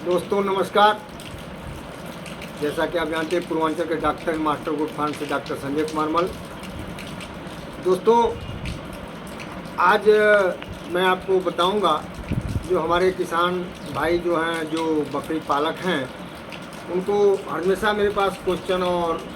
दोस्तों नमस्कार। जैसा कि आप जानते हैं पूर्वांचल के डॉक्टर मास्टर गुड फार्म से डॉक्टर संजय कुमार मल। दोस्तों आज मैं आपको बताऊंगा जो हमारे किसान भाई जो हैं, जो बकरी पालक हैं, उनको हमेशा मेरे पास क्वेश्चन और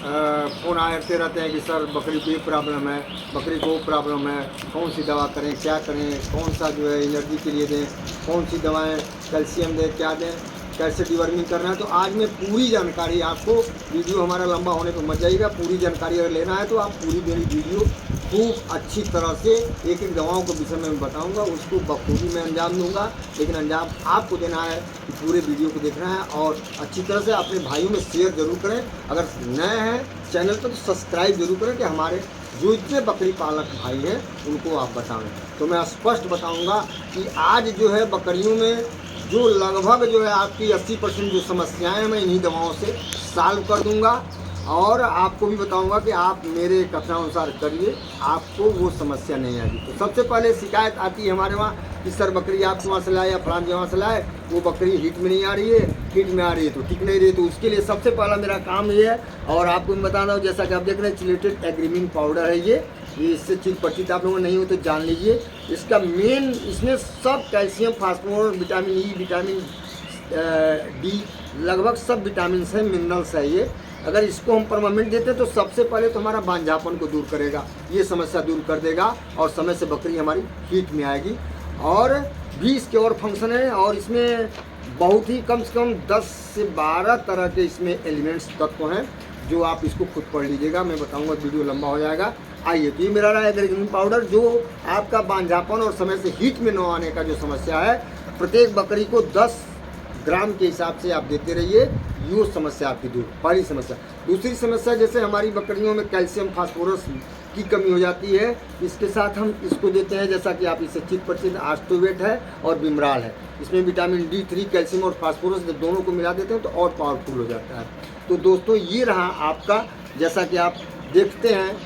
फ़ोन आते रहते हैं कि सर बकरी को ये प्रॉब्लम है, बकरी को वो प्रॉब्लम है, कौन सी दवा करें, क्या करें, कौन सा जो है एनर्जी के लिए दें, कौन सी दवाएं कैल्शियम दें, क्या दें, कैसे डिवर्मिंग करना है। तो आज मैं पूरी जानकारी आपको, वीडियो हमारा लंबा होने पर मत जाइएगा, पूरी जानकारी अगर लेना है तो आप पूरी मेरी वीडियो खूब अच्छी तरह से एक एक दवाओं के विषय में मैं बताऊंगा, उसको बखूबी मैं अंजाम दूंगा। लेकिन अंजाम आपको देना है कि पूरे वीडियो को देखना है और अच्छी तरह से अपने भाइयों में शेयर जरूर करें। अगर नए हैं चैनल पर तो सब्सक्राइब जरूर करें कि हमारे जो इतने बकरी पालक भाई हैं उनको आप बताएं। तो मैं स्पष्ट बताऊंगा कि आज जो है बकरियों में जो लगभग जो है आपकी 80% जो समस्याएं मैं इन्हीं दवाओं से सॉल्व कर दूंगा और आपको भी बताऊंगा कि आप मेरे कथनानुसार करिए, आपको वो समस्या नहीं आएगी। तो सबसे पहले शिकायत आती है हमारे वहाँ कि सर बकरी आप वहाँ से लाए या फलान जगह से लाए, वो बकरी हीट में नहीं आ रही है, हीट में आ रही है तो ठीक नहीं रही। तो उसके लिए सबसे पहला मेरा काम ये है और आपको मैं बता रहा हूँ, जैसा कि आप देख रहे हैं चिलेटेड एग्रीमिन पाउडर है ये इससे चीज परिचित आप लोगों नहीं हो तो जान लीजिए। इसका मेन, इसमें सब calcium, phosphorus, vitamin E, vitamin D, लगभग सब विटामिन है, मिनरल्स है ये। अगर इसको हम परमानेंट देते हैं तो सबसे पहले तो हमारा बांझापन को दूर करेगा, ये समस्या दूर कर देगा और समय से बकरी हमारी हीट में आएगी। और भी इसके और फंक्शन है और इसमें बहुत ही कम से कम 10 से 12 तरह के इसमें एलिमेंट्स तत्व हैं जो आप इसको खुद पढ़ लीजिएगा, मैं बताऊंगा, वीडियो लंबा हो जाएगा। आइए, तो ये मेरा रहा एग्रीमिन पाउडर जो आपका बांझापन और समय से हीट में न आने का जो समस्या है, प्रत्येक बकरी को 10 ग्राम के हिसाब से आप देते रहिए, ये समस्या आपकी दूर। पहली समस्या। दूसरी समस्या, जैसे हमारी बकरियों में कैल्शियम फास्फोरस की कमी हो जाती है, इसके साथ हम इसको देते हैं, जैसा कि आप इससे चित परिचित, आस्टोवेट है और बिमराल है। इसमें विटामिन D3, कैल्शियम और फास्फोरस जब दोनों को मिला देते हैं तो और पावरफुल हो जाता है। तो दोस्तों ये रहा आपका, जैसा कि आप देखते हैं,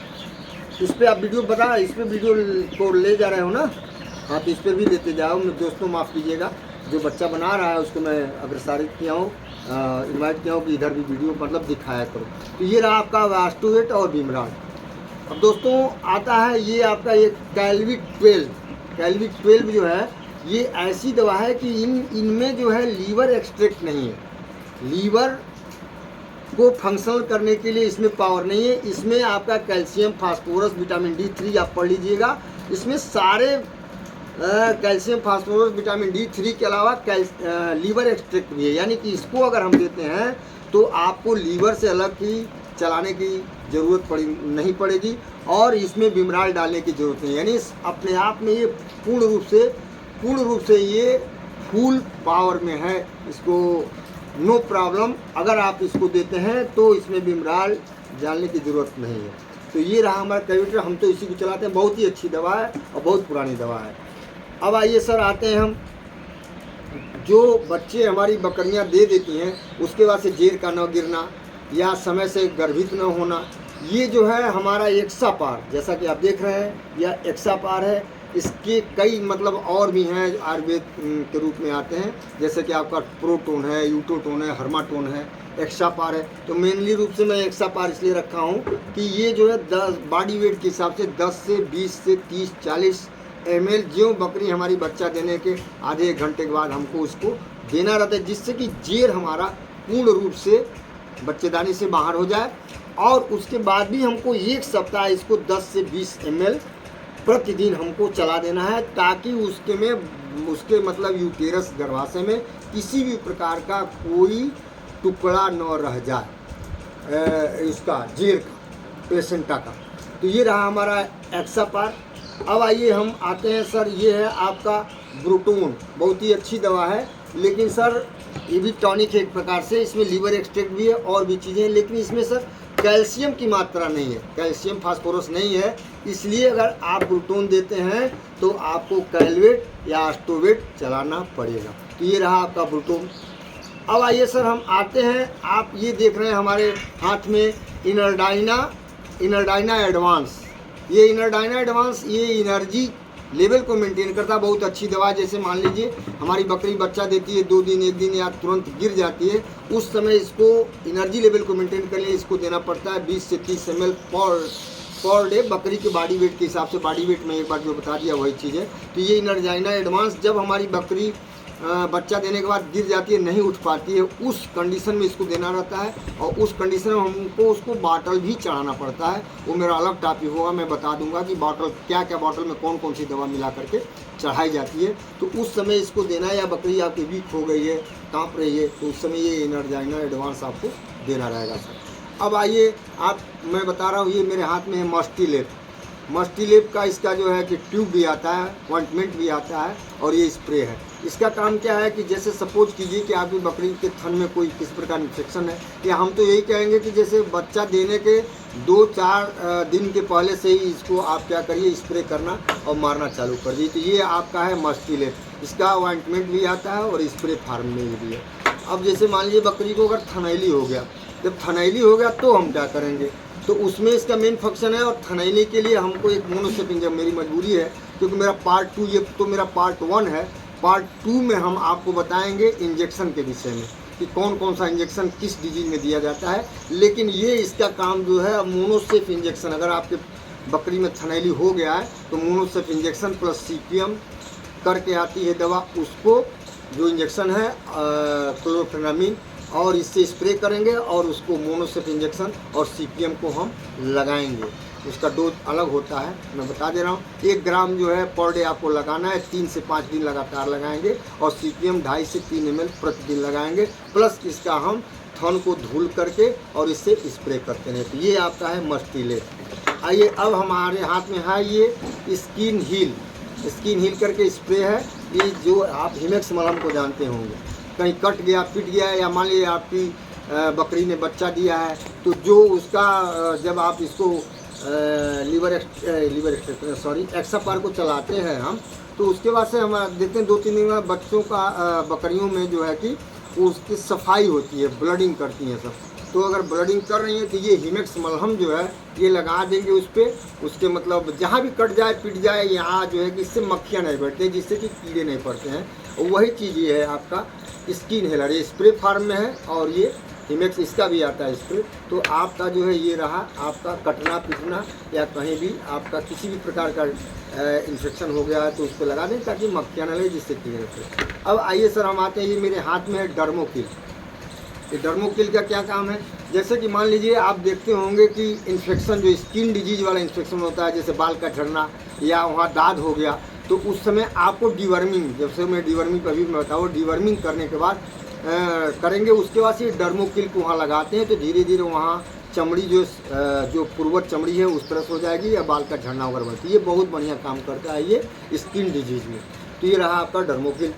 इस पर आप वीडियो बता, इस पर वीडियो को ले जा रहे हो ना, हाँ तो इस पर भी लेते जाओ। मैं दोस्तों माफ़ कीजिएगा, जो बच्चा बना रहा है उसको मैं अग्रसारित किया हूँ, इन्वाइट किया हूँ कि इधर भी वीडियो मतलब दिखाया करो। तो ये रहा आपका आस्टोवेट और बिमराल। अब दोस्तों आता है ये आपका एक कैलवी 12 जो है, ये ऐसी दवा है कि इनमें जो है लीवर एक्सट्रैक्ट नहीं है, लीवर को फंक्शनल करने के लिए इसमें पावर नहीं है। इसमें आपका कैल्शियम, फास्फोरस, विटामिन D3 आप पढ़ लीजिएगा, इसमें सारे कैल्शियम, फास्फोरस, विटामिन D3 के अलावा लीवर एक्सट्रैक्ट भी है। यानी कि इसको अगर हम देते हैं तो आपको लीवर से अलग ही चलाने की ज़रूरत नहीं पड़ेगी और इसमें बिमराल डालने की ज़रूरत नहीं। यानी अपने आप में ये पूर्ण रूप से ये फुल पावर में है, इसको नो प्रॉब्लम। अगर आप इसको देते हैं तो इसमें बिमराल डालने की ज़रूरत नहीं है। तो ये रहा हमारा कैविटर, हम तो इसी को चलाते हैं, बहुत ही अच्छी दवा है और बहुत पुरानी दवा है। अब आइए सर आते हैं हम, जो बच्चे हमारी बकरियां दे देती हैं उसके बाद से जेर का न गिरना या समय से गर्भित न होना, ये जो है हमारा एक्सापार, जैसा कि आप देख रहे हैं यह एक्सापार है। इसके कई मतलब और भी हैं आयुर्वेद के रूप में आते हैं, जैसे कि आपका प्रोटोन है, यूटोटोन है, हर्माटोन है, एक्सापार है। तो मेनली रूप से मैं एक्सापार इसलिए रखा हूँ कि ये जो है 10 बॉडी वेट के हिसाब से 10 से 20 से 30 40 ml ज्यों बकरी हमारी बच्चा देने के आधे एक घंटे के बाद हमको उसको देना रहता है, जिससे कि जेर हमारा पूर्ण रूप से बच्चेदानी से बाहर हो जाए। और उसके बाद भी हमको एक सप्ताह इसको 10 से 20 ml प्रतिदिन हमको चला देना है, ताकि उसके मतलब यूटेरस, गर्भाशय में किसी भी प्रकार का कोई टुकड़ा न रह जाए इसका जेर का, प्लेसेंटा का। तो ये रहा हमारा एक्सापार। अब आइए हम आते हैं सर, ये है आपका ब्रोटोन, बहुत ही अच्छी दवा है, लेकिन सर ये भी टॉनिक है एक प्रकार से, इसमें लीवर एक्सट्रैक्ट भी है और भी चीज़ें हैं, लेकिन इसमें सर कैल्शियम की मात्रा नहीं है, कैल्शियम फास्फोरस नहीं है। इसलिए अगर आप ब्रोटोन देते हैं तो आपको कैलवेट या आस्टोवेट चलाना पड़ेगा। तो ये रहा आपका ब्रोटोन। अब आइए सर हम आते हैं, आप ये देख रहे हैं हमारे हाथ में इनरडाइना एडवांस। ये इनरडाइना एडवांस ये एनर्जी लेवल को मेंटेन करता है। बहुत अच्छी दवा। जैसे मान लीजिए हमारी बकरी बच्चा देती है 2 दिन 1 दिन या तुरंत गिर जाती है, उस समय इसको एनर्जी लेवल को मेंटेन करने इसको देना पड़ता है 20 से 30 ml पर डे। बकरी के बॉडी वेट के हिसाब से, बॉडी वेट में एक बार जो बता दिया वही चीज़ है। तो ये एनर्जाइना एडवांस जब हमारी बकरी बच्चा देने के बाद गिर जाती है, नहीं उठ पाती है, उस कंडीशन में इसको देना रहता है। और उस कंडीशन में हमको उसको बॉटल भी चढ़ाना पड़ता है। वो मेरा अलग टॉपिक होगा, मैं बता दूंगा कि बॉटल क्या क्या, बॉटल में कौन कौन सी दवा मिला करके चढ़ाई जाती है। तो उस समय इसको देना है। या बकरी आपकी वीक हो गई है, काँप रही है, तो उस समय ये एनर्जाइना एडवांस आपको देना रहेगा सर। अब आइए मैं बता रहा हूँ, ये मेरे हाथ में है मस्टीलेप का। इसका जो है कि ट्यूब भी आता है, ऑइंटमेंट भी आता है, और ये स्प्रे है। इसका काम क्या है कि जैसे सपोज कीजिए कि आपकी बकरी के थन में कोई किस प्रकार इन्फेक्शन है, या हम तो यही कहेंगे कि जैसे बच्चा देने के 2-4 दिन के पहले से ही इसको आप क्या करिए, स्प्रे करना और मारना चालू कर दीजिए। तो ये आपका है मस्टीलेप। इसका ऑइंटमेंट भी आता है और स्प्रे फार्म में भी है। अब जैसे मान लीजिए बकरी को अगर थनैली हो गया, जब थनैली हो गया तो हम क्या करेंगे, तो उसमें इसका मेन फंक्शन है। और थनैली के लिए हमको एक मोनोसेप इंजेक्शन, मेरी मजबूरी है क्योंकि मेरा पार्ट 2, ये तो मेरा पार्ट 1 है। पार्ट 2 में हम आपको बताएंगे इंजेक्शन के विषय में कि कौन कौन सा इंजेक्शन किस डिजीज में दिया जाता है। लेकिन ये इसका काम जो है मोनोसेप इंजेक्शन, अगर आपके बकरी में थनैली हो गया है तो मोनोसेप इंजेक्शन प्लस CPM करके आती है दवा, उसको जो इंजेक्शन है क्लोरोफेनामिन, और इससे स्प्रे करेंगे और उसको मोनोसेप इंजेक्शन और CPM को हम लगाएंगे। उसका डोज अलग होता है, मैं बता दे रहा हूँ। 1 ग्राम जो है पर डे आपको लगाना है, 3 से 5 दिन लगातार लगाएंगे। और CPM 2.5 से 3 ml प्रतिदिन लगाएंगे। प्लस इसका हम थन को धुल करके और इससे स्प्रे करते हैं। तो ये आपका है मस्टीलेप। आइए अब हमारे हाथ में है ये स्किन हील करके स्प्रे है। ये जो आप हिमेक्स मलहम को जानते होंगे, कहीं कट गया, पिट गया, या मान लीजिए आपकी बकरी ने बच्चा दिया है, तो जो उसका जब आप इसको एक्सापार को चलाते हैं हम, तो उसके बाद से हम देखते हैं 2-3 दिन में बच्चों का बकरियों में जो है कि उसकी सफाई होती है, ब्लडिंग करती हैं सब। तो अगर ब्लडिंग कर रही है तो ये हिमेक्स मलहम जो है ये लगा देंगे उस पर। उसके मतलब जहाँ भी कट जाए, पिट जाए, यहाँ जो है कि इससे मक्खियाँ नहीं बैठती, जिससे कि कीड़े नहीं पड़ते हैं। और वही चीज़ ये है आपका स्किन हेलर। ये स्प्रे फार्म में है और ये हिमेक्स इसका भी आता है स्प्रे। तो आपका जो है ये रहा आपका कटना पिटना, या कहीं भी आपका किसी भी प्रकार का इन्फेक्शन हो गया है तो उस पर लगा दें ताकि मक्खियाँ न लगे, जिससे कीड़े नहीं पड़े। अब आइए सर हम आते हैं, ये मेरे हाथ में है डर्मोकिल। ये डर्मोकिल का क्या काम है, जैसे कि मान लीजिए आप देखते होंगे कि इन्फेक्शन जो स्किन डिजीज वाला इन्फेक्शन होता है, जैसे बाल का झड़ना या वहाँ दाद हो गया, तो उस समय आपको डिवर्मिंग, जैसे मैं डिवर्मिंग पर भी मैं बताऊँ, डिवर्मिंग करने के बाद करेंगे, उसके बाद से डर्मोकिल को वहाँ लगाते हैं। तो धीरे धीरे वहाँ चमड़ी जो पूर्वज चमड़ी है उस तरह से हो जाएगी, या बाल का झड़ना वगैरह बनती है। ये बहुत बढ़िया काम करता है ये स्किन डिजीज में। तो ये रहा आपका डर्मोकिल।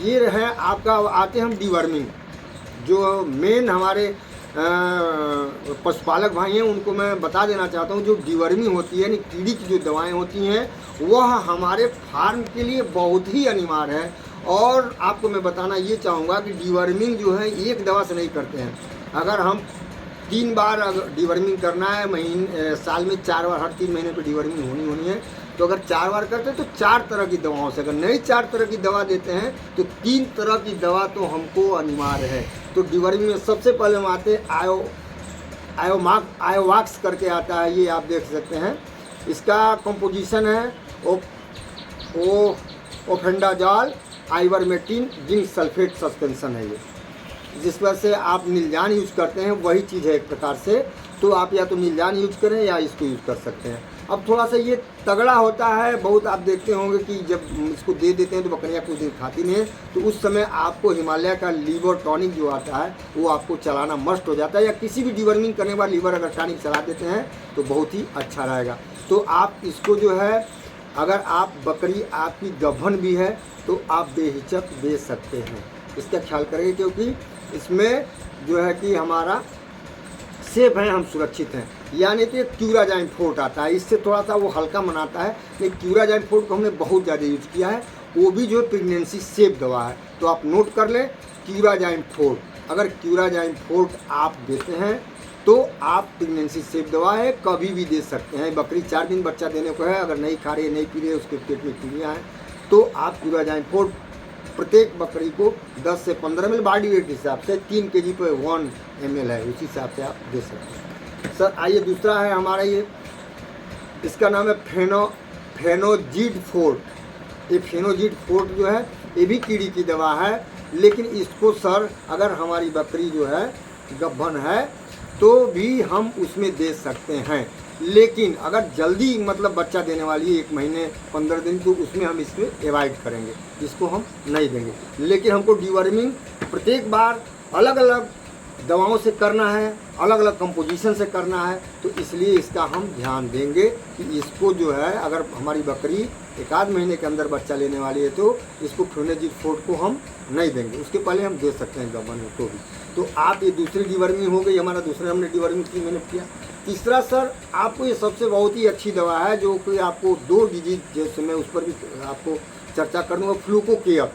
ये रहे आपका, आते हैं हम डिवर्मिंग। जो मेन हमारे पशुपालक भाई हैं उनको मैं बता देना चाहता हूँ, जो डिवर्मिंग होती है, यानी कीड़ी की जो दवाएं होती हैं, वह हमारे फार्म के लिए बहुत ही अनिवार्य है। और आपको मैं बताना ये चाहूँगा कि डिवर्मिंग जो है एक दवा से नहीं करते हैं। अगर हम 3 बार डिवर्मिंग करना है, साल में 4 बार, हर 3 महीने पर डिवर्मिंग होनी है, तो अगर 4 बार करते हैं तो 4 तरह की दवाओं से, अगर नई 4 तरह की दवा देते हैं तो 3 तरह की दवा तो हमको अनिवार्य है। तो डिवर्मिंग में सबसे पहले हम आते हैं आयोवाक्स करके आता है, ये आप देख सकते हैं। इसका कंपोजिशन है ओफेंडाजॉल आइवरमेक्टिन जिंक सल्फेट सस्पेंशन है ये, जिस वजह से आप नीलजान यूज करते हैं, वही चीज़ है एक प्रकार से। तो आप या तो नीलजान यूज करें या इसको यूज कर सकते हैं। अब थोड़ा सा ये तगड़ा होता है बहुत, आप देखते होंगे कि जब इसको दे देते हैं तो बकरियाँ कुछ दिन खाती नहीं है, तो उस समय आपको हिमालय का लीवर टॉनिक जो आता है वो आपको चलाना मस्ट हो जाता है, या किसी भी डिवर्मिंग करने के बाद लीवर अगर टॉनिक चला देते हैं तो बहुत ही अच्छा रहेगा। तो आप इसको जो है, अगर आप बकरी आपकी गभन भी है तो आप बेहिचक दे सकते हैं। इसका ख्याल करेंगे क्योंकि इसमें जो है कि हमारा सेफ है, हम सुरक्षित हैं। यानी कि क्यूराजाइन फोर्ट आता है, इससे थोड़ा सा वो हल्का मनाता है, लेकिन क्यूराजाइन फोर्ट को हमने बहुत ज़्यादा यूज किया है। वो भी जो प्रेगनेंसी सेफ दवा है, तो आप नोट कर लें क्यूराजाइन फोर्ट। अगर क्यूराजाइन फोर्ट आप देते हैं तो आप प्रेगनेंसी सेफ दवा है, कभी भी दे सकते हैं। बकरी 4 दिन बच्चा देने को है, अगर नहीं खा रही है, नहीं पी रही है, उसके पेट में कीड़ियाँ हैं, तो आप क्यूराजाइन फोर्ट प्रत्येक बकरी को 10 से 15 ml बॉडी वेट के हिसाब से 3 kg पर 1 ml है, उसी हिसाब से आप दे सकते हैं। सर आइए दूसरा है हमारा ये, इसका नाम है फेनोजिड फोर्ट। ये फेनोजिड फोर्ट जो है ये भी कीड़ी की दवा है, लेकिन इसको सर अगर हमारी बकरी जो है गब्बन है तो भी हम उसमें दे सकते हैं, लेकिन अगर जल्दी मतलब बच्चा देने वाली है 1 महीने 15 दिन, तो उसमें हम इसको अवॉइड करेंगे, इसको हम नहीं देंगे। लेकिन हमको डिवर्मिंग प्रत्येक बार अलग अलग दवाओं से करना है, अलग अलग कंपोजिशन से करना है, तो इसलिए इसका हम ध्यान देंगे कि इसको जो है अगर हमारी बकरी 1 महीने के अंदर बच्चा लेने वाली है तो इसको फेनोजिड फोर्ट को हम नहीं देंगे, उसके पहले हम दे सकते हैं गबन को भी। तो आप ये दूसरी डिवर्मिंग हो गई, हमारा दूसरा हमने डिवर्मिंग 3 महीने किया। तीसरा सर आपको ये सबसे बहुत ही अच्छी दवा है, जो कि आपको 2 डिजीज जैसे मैं उस पर भी आपको चर्चा कर दूँगा, फ्लूकोकेयर।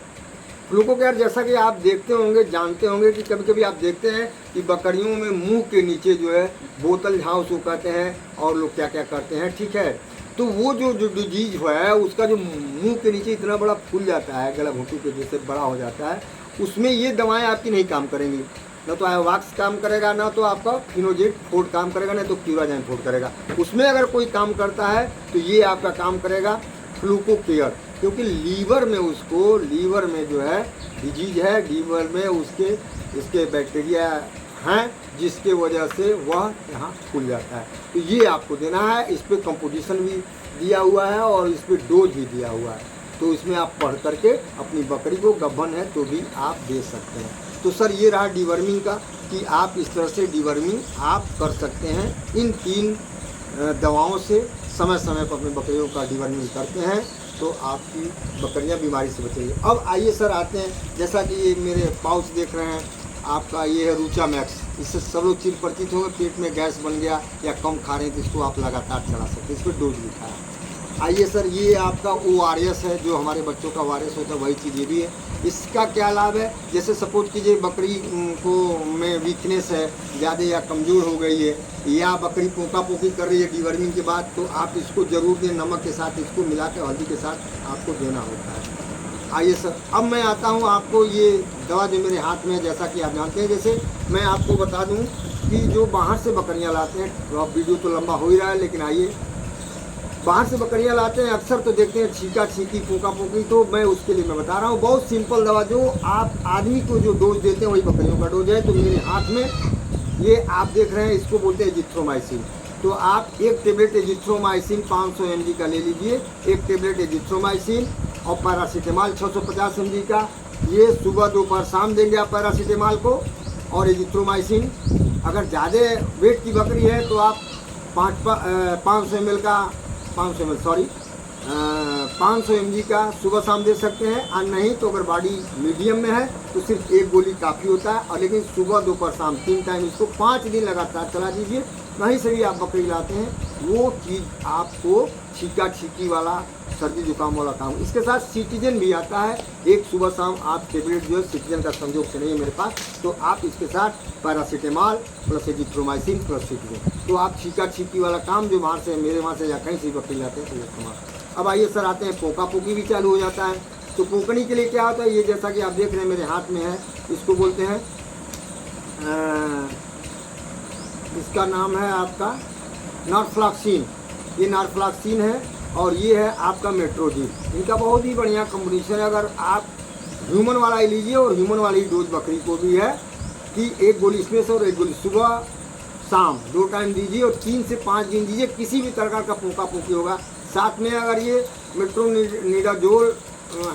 फ्लूकोकेयर जैसा कि आप देखते होंगे, जानते होंगे कि कभी कभी आप देखते हैं कि बकरियों में मुंह के नीचे जो है बोतल झाँव सो कहते हैं, और लोग क्या क्या करते हैं, ठीक है। तो वो जो डिजीज हुआ है उसका जो मुंह के नीचे इतना बड़ा फूल जाता है, गला घुटू के जैसे बड़ा हो जाता है, उसमें ये दवाएं आपकी नहीं काम करेंगी। ना तो आयोवाक्स काम करेगा, ना तो आपका फेनोजिड फोर्ट काम करेगा, ना तो क्यूराजाइन फोर्ट करेगा। उसमें अगर कोई काम करता है तो ये आपका काम करेगा फ्लूकोकेयर, क्योंकि लीवर में उसको, लीवर में जो है डिजीज है, लीवर में इसके बैक्टीरिया हैं, जिसके वजह से वह यहाँ फूल जाता है। तो ये आपको देना है, इस पर कंपोजिशन भी दिया हुआ है और इस पर डोज भी दिया हुआ है, तो इसमें आप पढ़ करके अपनी बकरी को गब्बन है तो भी आप दे सकते हैं। तो सर ये रहा डिवर्मिंग का, कि आप इस तरह से डिवर्मिंग आप कर सकते हैं। इन 3 दवाओं से समय समय पर अपनी बकरियों का डिवर्मिंग करते हैं तो आपकी बकरियां बीमारी से बचेंगी। अब आइए सर आते हैं, जैसा कि ये मेरे पाउच देख रहे हैं, आपका ये है रूचा मैक्स। इससे सब लोग चिर परिचित होंगे, पेट में गैस बन गया या कम खा रहे हैं तो इसको आप लगातार चला सकते हैं, इस पर डोज लिखा है। आइए सर ये आपका ORS है, जो हमारे बच्चों का ORS होता है, वही चीज़ ये भी है। इसका क्या लाभ है, जैसे सपोज कीजिए बकरी को में वीकनेस है, ज़्यादा या कमज़ोर हो गई है, या बकरी पोका पोकी कर रही है डिवर्मिंग के बाद, तो आप इसको ज़रूर दें, नमक के साथ इसको मिला के हल्दी के साथ आपको देना होता है। आइए सर अब मैं आता हूँ, आपको ये दवा जो मेरे हाथ में है, जैसा कि आप जानते हैं, जैसे मैं आपको बता दूँ कि जो बाहर से बकरियाँ लाते हैं, तो अब वीडियो तो लंबा हो ही रहा है, लेकिन आइए बाहर से बकरियां लाते हैं अक्सर तो देखते हैं छीका छीकी पोका पोकी, तो मैं उसके लिए मैं बता रहा हूँ बहुत सिंपल दवा, जो आप आदमी को जो डोज देते हैं वही बकरियों का डोज है। तो मेरे हाथ में ये आप देख रहे हैं, इसको बोलते हैं एजिथ्रोमाइसिन। तो आप 1 टेबलेट एजिथ्रोमाइसिन 500 mg का ले लीजिए, 1 टेबलेट एजिथ्रोमाइसिन, और पैरासीटामॉल 650 mg का, ये सुबह दोपहर शाम देंगे आप पैरासीटामॉल को और एजिथ्रोमाइसिन। अगर ज़्यादा वेट की बकरी है तो आप 500 mg का सुबह शाम दे सकते हैं, और नहीं तो अगर बॉडी मीडियम में है तो सिर्फ 1 गोली काफ़ी होता है। और लेकिन सुबह दोपहर शाम 3 टाइम इसको 5 दिन लगातार चला दीजिए। कहीं से भी आप बकरी लाते हैं वो चीज़ आपको छीका छीकी वाला सर्दी जुकाम वाला काम। इसके साथ सिटीजन भी आता है, एक सुबह शाम आप टेबलेट जो है, सिटीजन का संयोग से नहीं है मेरे पास, तो आप इसके साथ paracetamol plus azithromycin plus citizen, तो आप छीका छीकी वाला काम जो वहाँ से, मेरे वहाँ से या कहीं से बकरी लाते हैं तो ये कमाल। अब आइए सर आते हैं, पोका पोकी भी चालू हो जाता है। तो पोकनी के लिए क्या होता है, ये जैसा कि आप देख रहे हैं मेरे हाथ में है, इसको बोलते हैं इसका नाम है आपका नॉरफ्लॉक्सिन। ये नॉरफ्लॉक्सिन है और ये है आपका मेट्रोजिन। इनका बहुत ही बढ़िया कॉम्बिनेशन है। अगर आप ह्यूमन वाला ही लीजिए, और ह्यूमन वाली डोज बकरी को भी है कि 1 गोली इसमें से और 1 गोली सुबह शाम 2 टाइम दीजिए, और 3 से 5 दिन दीजिए। किसी भी प्रकार का पोका पोकी होगा, साथ में अगर ये मेट्रोनिडाजोल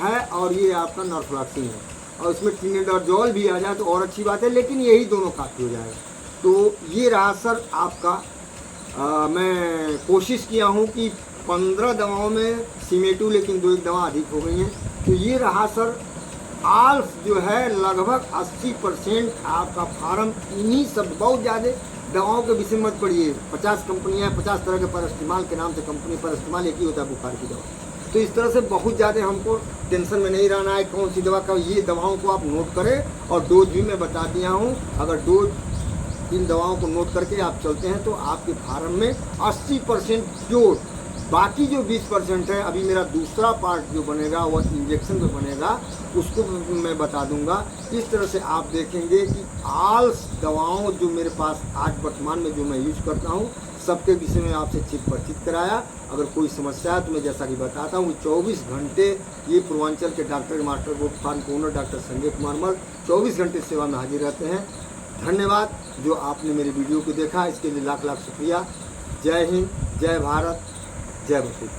है और ये आपका नॉरफ्लॉक्सिन है, और इसमें ट्रिनिडाजोल भी आ जाए तो और अच्छी बात है, लेकिन यही दोनों काफ़ी हो जाएगा। तो ये रहा सर आपका, मैं कोशिश किया हूँ कि 15 दवाओं में सीमेटू, लेकिन 2-1 दवा अधिक हो गई हैं। तो ये रहा सर आल्फ जो है, लगभग 80% आपका फार्म इन्हीं सब, बहुत ज़्यादा दवाओं के विषय मत पड़िए। 50 कंपनियाँ, 50 तरह के पर इस्तेमाल के नाम से कंपनी पर इस्तेमाल एक ही होता है, बुखार की दवा। तो इस तरह से बहुत ज़्यादा हमको टेंशन में नहीं रहना है कौन सी दवा का। ये दवाओं को आप नोट करें, और डोज भी मैं बता दिया हूँ। अगर डोज इन दवाओं को नोट करके आप चलते हैं तो आपके फार्म में 80% प्योर, बाकी जो 20% है अभी मेरा दूसरा पार्ट जो बनेगा वह इंजेक्शन में बनेगा, उसको मैं बता दूंगा। इस तरह से आप देखेंगे कि आल दवाओं जो मेरे पास आज वर्तमान में जो मैं यूज करता हूँ सबके विषय में आपसे चित परिचित कराया। अगर कोई समस्या है तो मैं जैसा कि बताता हूँ 24 घंटे ये पूर्वांचल के डॉक्टर मास्टर गोट फार्म के ओनर डॉक्टर संजय कुमार मल 24 घंटे सेवा में हाजिर रहते हैं। धन्यवाद जो आपने मेरे वीडियो को देखा, इसके लिए लाख लाख शुक्रिया। जय हिंद, जय भारत, जय बसवेश्वर।